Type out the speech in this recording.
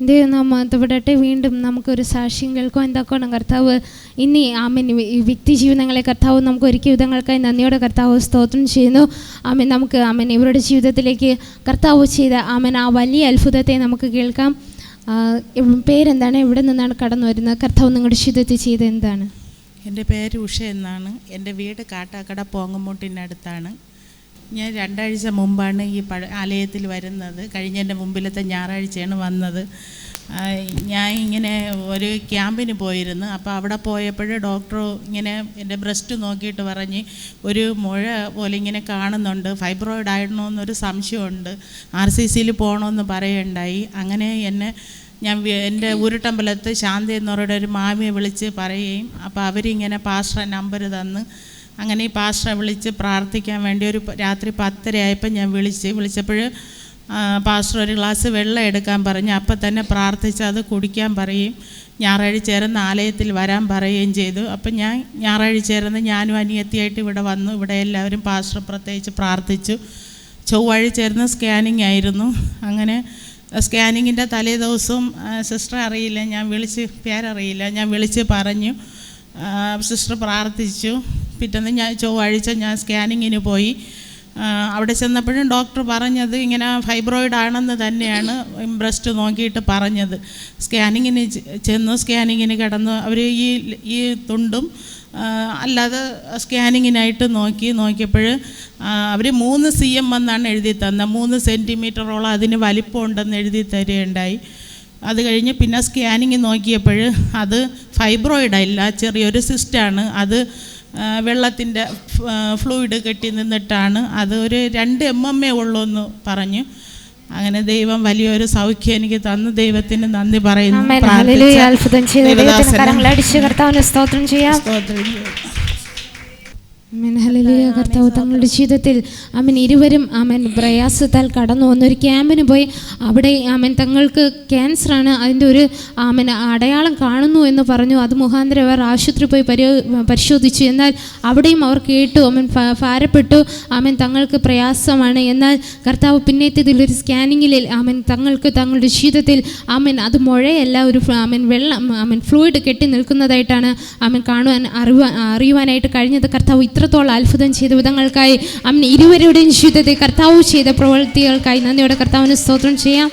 ദൈവനാമത്തെ വീണ്ടും നമുക്കൊരു സാക്ഷ്യം കേൾക്കുവാൻ എന്താക്കണം കർത്താവ് ഇനി ആമേൻ വ്യക്തി ജീവിതങ്ങളെ കർത്താവ് നമുക്ക് ഒരുക്കിയ വിധങ്ങൾക്കായി നന്ദിയോടെ കർത്താവ് സ്തോത്രം ചെയ്യുന്നു. ആമേൻ നമുക്ക് ആമേൻ ഇവരുടെ ജീവിതത്തിലേക്ക് കർത്താവ് ചെയ്ത ആമേൻ ആ വലിയ അത്ഭുതത്തെ നമുക്ക് കേൾക്കാം. പേരെന്താണ്, എവിടെ നിന്നാണ് കടന്നു വരുന്നത്, കർത്താവ് നിങ്ങളുടെ ജീവിതത്തിൽ ചെയ്ത എന്താണ്? എൻ്റെ പേര് ഉഷ എന്നാണ്. എൻ്റെ വീട് കാട്ടാക്കട പോങ്ങമൂട്ടിനടുത്താണ്. ഞാൻ 2 ആഴ്ച മുമ്പാണ് ഈ ആലയത്തിൽ വരുന്നത്. കഴിഞ്ഞതിൻ്റെ മുമ്പിലത്തെ ഞായറാഴ്ചയാണ് വന്നത്. ഞാൻ ഇങ്ങനെ ഒരു ക്യാമ്പിന് പോയിരുന്നു. അപ്പോൾ അവിടെ പോയപ്പോൾ ഡോക്ടർ ഇങ്ങനെ എൻ്റെ ബ്രസ്റ്റ് നോക്കിയിട്ട് പറഞ്ഞ് ഒരു മുഴ പോലെ ഇങ്ങനെ കാണുന്നുണ്ട്, ഫൈബ്രോയിഡ് ആയിരുന്നോന്നൊരു സംശയമുണ്ട്, RCCയിൽ പോകണമെന്ന് പറയുകയുണ്ടായി. അങ്ങനെ ഞാൻ എൻ്റെ ഊരുട്ടമ്പലത്ത് ശാന്തി എന്നവരുടെ ഒരു മാമിയെ വിളിച്ച് പറയുകയും അപ്പോൾ അവരിങ്ങനെ പാസ്റ്റർ നമ്പർ തന്ന് അങ്ങനെ ഈ പാസ്റ്ററെ വിളിച്ച് പ്രാർത്ഥിക്കാൻ വേണ്ടി ഒരു രാത്രി 10:30 ആയപ്പോൾ ഞാൻ വിളിച്ചപ്പോൾ പാസ്റ്റർ ഒരു ഗ്ലാസ് വെള്ളം എടുക്കാൻ പറഞ്ഞു. അപ്പം തന്നെ പ്രാർത്ഥിച്ച് അത് കുടിക്കാൻ പറയും. ഞായറാഴ്ച ചേർന്ന് ആലയത്തിൽ വരാൻ പറയുകയും ചെയ്തു. അപ്പം ഞാൻ ഞായറാഴ്ച ചേർന്ന് ഞാനും അനിയത്തിയായിട്ട് ഇവിടെ വന്നു. ഇവിടെ എല്ലാവരും പാസ്റ്റർ പ്രത്യേകിച്ച് പ്രാർത്ഥിച്ചു. ചൊവ്വാഴ്ച ചേർന്ന് സ്കാനിങ് ആയിരുന്നു. അങ്ങനെ സ്കാനിങ്ങിൻ്റെ തലേ ദിവസവും സിസ്റ്റർ അറിയില്ല, പേരറിയില്ല, ഞാൻ വിളിച്ച് പറഞ്ഞു. സിസ്റ്റർ പ്രാർത്ഥിച്ചു. പിറ്റേന്ന് ചൊവ്വാഴ്ച ഞാൻ സ്കാനിങ്ങിന് പോയി. അവിടെ ചെന്നപ്പോഴും ഡോക്ടർ പറഞ്ഞത് ഇങ്ങനെ ഫൈബ്രോയിഡ് ആണെന്ന് തന്നെയാണ് ബ്രസ്റ്റ് നോക്കിയിട്ട് പറഞ്ഞത്. സ്കാനിങ്ങിന് ചെന്നു, സ്കാനിങ്ങിന് കിടന്നു. അവർ ഈ തുണ്ടും അല്ലാതെ സ്കാനിങ്ങിനായിട്ട് നോക്കിയപ്പോൾ അവർ 3 cm എന്നാണ് എഴുതി തന്നത്. 3 സെൻറ്റിമീറ്ററോളം അതിന് വലിപ്പമുണ്ടെന്ന് എഴുതി തരികയുണ്ടായി. അത് കഴിഞ്ഞ് പിന്നെ സ്കാനിങ് നോക്കിയപ്പോൾ അത് ഫൈബ്രോയിഡല്ല, ചെറിയൊരു സിസ്റ്റാണ്. അത് വെള്ളത്തിൻ്റെ ഫ്ലൂയിഡ് കെട്ടി നിന്നിട്ടാണ്. അത് ഒരു 2 mm ഉള്ളൂ എന്ന് പറഞ്ഞു. അങ്ങനെ ദൈവം വലിയൊരു സൗഖ്യം എനിക്ക് തന്നു. ദൈവത്തിന് നന്ദി പറയുന്നു. കർത്താവ് തങ്ങളുടെ ജീവിതത്തിൽ ഇരുവരും പ്രയാസത്താൽ കടന്നു വന്നൊരു ക്യാമ്പിന് പോയി. അവിടെ തങ്ങൾക്ക് ക്യാൻസറാണ്, അതിൻ്റെ ഒരു അടയാളം കാണുന്നു എന്ന് പറഞ്ഞു. അത് മുഖാന്തരം അവർ ആശുപത്രി പോയി പരിശോധിച്ചു. എന്നാൽ അവിടെയും അവർ കേട്ടു, ഭാരപ്പെട്ടു, തങ്ങൾക്ക് പ്രയാസമാണ്. എന്നാൽ കർത്താവ് പിന്നത്തേതിലൊരു സ്കാനിങ്ങിൽ തങ്ങൾക്ക് തങ്ങളുടെ ജീവിതത്തിൽ അത് മുഴയല്ല, ഒരു വെള്ളം ഫ്ലൂയിഡ് കെട്ടി നിൽക്കുന്നതായിട്ടാണ് കാണുവാൻ അറിയുവാനായിട്ട് കഴിഞ്ഞത്. കർത്താവ് ഇത്രത്തോളം അത്ഭുതം ചെയ്ത വിധങ്ങൾക്കായി ഇരുവരുടെയും ജീവിതത്തെ കർത്താവ് ചെയ്ത പ്രവൃത്തികൾക്കായി നന്ദിയോടെ കർത്താവിന് സ്തോത്രം ചെയ്യാം.